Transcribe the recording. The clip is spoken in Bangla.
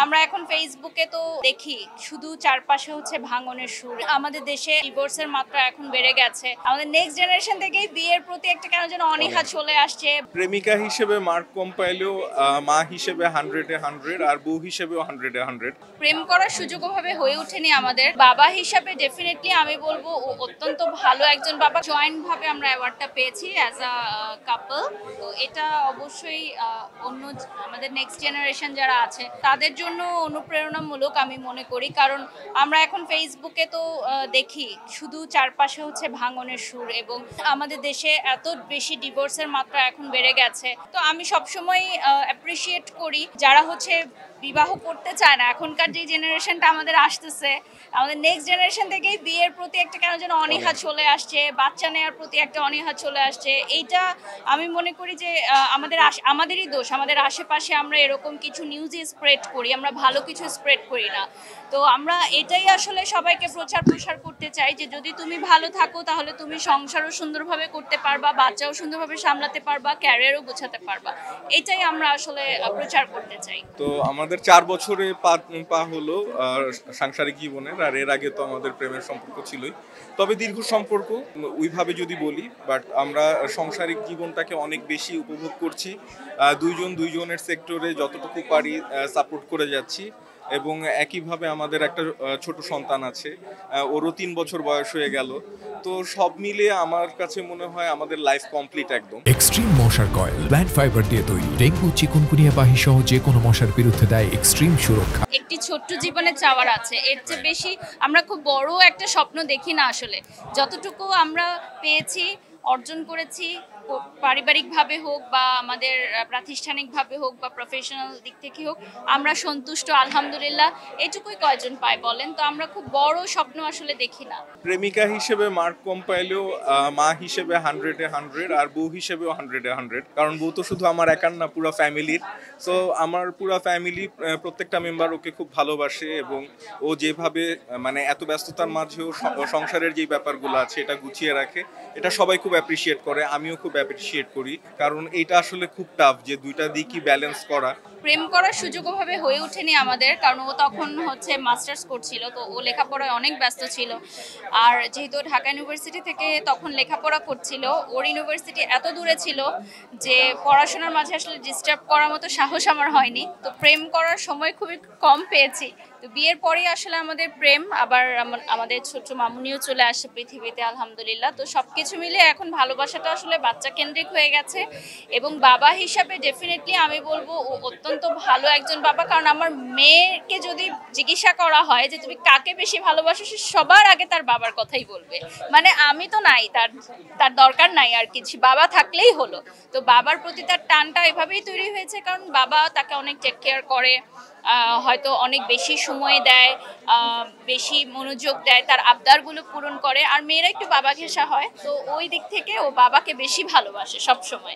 আমরা এখন ফেসবুকে তো দেখি শুধু চারপাশে হচ্ছে ভাঙনের সুর। আমাদের দেশে ডিভোর্সের মাত্রা এখন বেড়ে গেছে। আমাদের নেক্সট জেনারেশন থেকেই বিয়ের প্রতি একটা কেন যেন অনীহা চলে আসছে। প্রেমিকা হিসেবে মার্ক কম পাইলেও মা হিসেবে 100-এ 100 আর বউ হিসেবেও 100-এ 100। প্রেম করার সুযোগ ওভাবে হয়ে ওঠেনি আমাদের। বাবা হিসাবে ডেফিনেটলি আমি বলবো ও অত্যন্ত ভালো একজন বাবা। জয়েন্ট ভাবে আমরা অ্যাওয়ার্ডটা পেয়েছি অ্যাজ আ কাপল। তো এটা অবশ্যই অন্য আমাদের নেক্সট জেনারেশন যারা আছে তাদের জন্য অনুপ্রেরণামূলক আমি মনে করি। কারণ আমরা এখন ফেসবুকে তো দেখি শুধু চারপাশে হচ্ছে ভাঙনের সুর এবং আমাদের দেশে এত বেশি ডিভোর্সের মাত্রা এখন বেড়ে গেছে। তো আমি সবসময় অ্যাপ্রিসিয়েট করি যারা হচ্ছে বিবাহ করতে চায় না। এখনকার যে জেনারেশনটা আমাদের আসতেছে, আমাদের নেক্সট জেনারেশন থেকেই বিয়ের প্রতি একটা কেন যেন অনীহা চলে আসছে, বাচ্চা নেওয়ার প্রতি একটা অনীহা চলে আসছে। এইটা আমি মনে করি যে আমাদেরই দোষ। আমাদের আশেপাশে আমরা এরকম কিছু নিউজই স্প্রেড করি, আমরা ভালো কিছু স্প্রেড করি না। তো আমরা এটাই আসলে সবাইকে প্রচার করতে চাই যে যদি তুমি ভালো থাকো তাহলে তুমি সংসারও সুন্দরভাবে করতে পারবা, বাচ্চাও সুন্দরভাবে সামলাতে পারবা, ক্যারিয়ারও গোছাতে পারবা। এটাই আমরা আসলে প্রচার করতে চাই। তো আমাদের 4 বছরে পা হলো সাংসারিক জীবনের, আর এর আগে তো আমাদের প্রেমের সম্পর্ক ছিলই। তবে দীর্ঘ সম্পর্ক ওইভাবে যদি বলি, বাট আমরা সাংসারিক জীবনটাকে অনেক বেশি উপভোগ করছি। দুইজনের সেক্টরে যতটুকু পারি সাপোর্ট করে যাচ্ছি। এবং একইভাবে আমাদের একটা ছোট সন্তান আছে, ওরও 3 বছর বয়স হয়ে গেল। তো সব মিলিয়ে আমার কাছে মনে হয় আমাদের লাইফ কমপ্লিট একদম। এক্সট্রিম মশার কয়েল প্ল্যান্ট ফাইবার দিয়ে তৈরি, ডেঙ্গু চিকুনগুনিয়া বাহি সহ যে কোনো মশার বিরুদ্ধে দেয় এক্সট্রিম সুরক্ষা। একটি ছোট্ট জীবনে চাওয়ার আছে, এর চেয়ে বেশি আমরা খুব বড় একটা স্বপ্ন দেখি না আসলে। যতটুকু আমরা পেয়েছি, অর্জন করেছি, পারিবারিকভাবে হোক বা আমাদের প্রাতিষ্ঠানিকভাবে হোক বা প্রফেশনাল দিক থেকে হোক, আমরা সন্তুষ্ট আলহামদুলিল্লাহ। এটুকুই কয়জন পায় বলেন? তো আমরা খুব বড় স্বপ্ন আসলে দেখি না। প্রেমিকা হিসেবে মার্ক কম পাইলেও মা হিসেবে 100-এ 100 আর বউ হিসেবেও 100-এ 100। কারণ বউ তো শুধু আমার একার না, পুরো ফ্যামিলির। সো আমার পুরো ফ্যামিলি প্রত্যেকটা মেম্বার ওকে খুব ভালোবাসে এবং ও যেভাবে মানে এত ব্যস্ততার মাঝেও সংসারের যে ব্যাপারগুলো আছে এটা গুছিয়ে রাখে, এটা সবাই খুব অ্যাপ্রিসিয়েট করে, আমিও খুব অ্যাপ্রিসিয়েট করি। কারণ এটা আসলে খুব টাফ যে দুইটা দিকই ব্যালেন্স করা। প্রেম করার সুযোগ ওভাবে হয়ে ওঠেনি আমাদের, কারণ ও তখন হচ্ছে মাস্টার্স করছিল। তো ও লেখাপড়ায় অনেক ব্যস্ত ছিল। আর যেহেতু ঢাকা ইউনিভার্সিটি থেকে তখন লেখাপড়া করছিল, ওর ইউনিভার্সিটি এত দূরে ছিল যে পড়াশোনার মাঝে আসলে ডিস্টার্ব করার মতো সাহস আমার হয়নি। তো প্রেম করার সময় খুবই কম পেয়েছি। তো বিয়ের পরেই আসলে আমাদের প্রেম, আবার আমাদের ছোট মামুনিও চলে আসে পৃথিবীতে আলহামদুলিল্লাহ। তো সবকিছু মিলে এখন ভালোবাসাটা আসলে বাচ্চা কেন্দ্রিক হয়ে গেছে। এবং বাবা হিসাবে ডেফিনেটলি আমি বলবো ও অত্যন্ত ভালো একজন বাবা। কারণ আমার মেয়েকে যদি জিজ্ঞাসা করা হয় যে তুমি কাকে বেশি ভালোবাসো, সে সবার আগে তার বাবার কথাই বলবে। মানে আমি তো নাই, তার দরকার নাই আর কিছু, বাবা থাকলেই হলো। তো বাবার প্রতি তার টানটা এভাবেই তৈরি হয়েছে, কারণ বাবা তাকে অনেক টেক কেয়ার করে, হয়তো অনেক বেশি সময় দেয়, বেশি মনোযোগ দেয়, তার আবদারগুলো পূরণ করে। আর মেয়েরা একটু বাবা ঘেঁষা হয়, তো ওই দিক থেকে ও বাবাকে বেশি ভালোবাসে সব সময়।